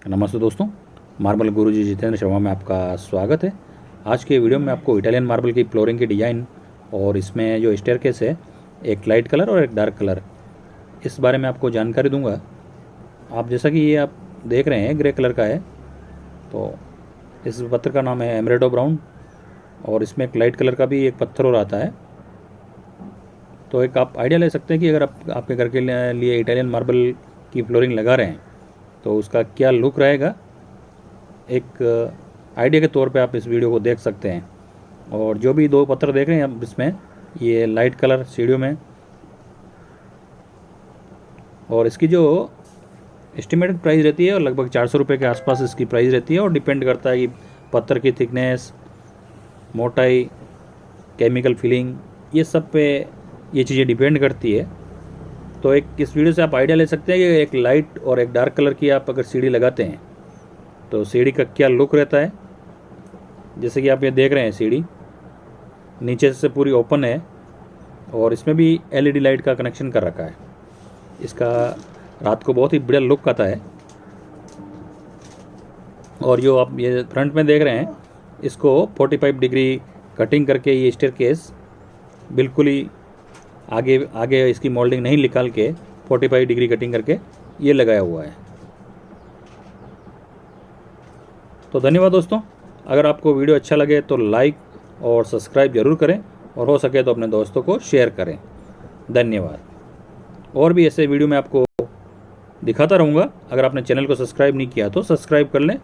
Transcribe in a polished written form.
नमस्ते दोस्तों, मार्बल गुरुजी जितेंद्र शर्मा में आपका स्वागत है। आज के वीडियो में आपको इटालियन मार्बल की फ्लोरिंग की डिज़ाइन और इसमें जो स्टेयरकेस है, एक लाइट कलर और एक डार्क कलर, इस बारे में आपको जानकारी दूंगा। आप जैसा कि ये आप देख रहे हैं ग्रे कलर का है, तो इस पत्थर का नाम है एमरेडो ब्राउन और इसमें एक लाइट कलर का भी एक पत्थर और आता है। तो एक आप आइडिया ले सकते हैं कि अगर आप आपके घर के लिए इटालियन मार्बल की फ्लोरिंग लगा रहे हैं तो उसका क्या लुक रहेगा। एक आइडिया के तौर पे आप इस वीडियो को देख सकते हैं। और जो भी दो पत्थर देख रहे हैं आप इसमें, ये लाइट कलर सीढ़ियों में, और इसकी जो एस्टिमेटेड प्राइस रहती है और लगभग 400 रुपये के आसपास इसकी प्राइस रहती है। और डिपेंड करता है कि पत्थर की थिकनेस, मोटाई, केमिकल फिलिंग, ये सब पे ये चीज़ें डिपेंड करती है। तो एक इस वीडियो से आप आइडिया ले सकते हैं कि एक लाइट और एक डार्क कलर की आप अगर सीढ़ी लगाते हैं तो सीढ़ी का क्या लुक रहता है। जैसे कि आप ये देख रहे हैं, सीढ़ी नीचे से पूरी ओपन है और इसमें भी एलईडी लाइट का कनेक्शन कर रखा है। इसका रात को बहुत ही बढ़िया लुक आता है। और जो आप ये फ्रंट में देख रहे हैं, इसको 45 डिग्री कटिंग करके ये स्टेयरकेस बिल्कुल ही आगे इसकी मोल्डिंग नहीं निकाल के 45 डिग्री कटिंग करके ये लगाया हुआ है। तो धन्यवाद दोस्तों। अगर आपको वीडियो अच्छा लगे तो लाइक और सब्सक्राइब जरूर करें और हो सके तो अपने दोस्तों को शेयर करें। धन्यवाद। और भी ऐसे वीडियो मैं आपको दिखाता रहूँगा। अगर आपने चैनल को सब्सक्राइब नहीं किया तो सब्सक्राइब कर लें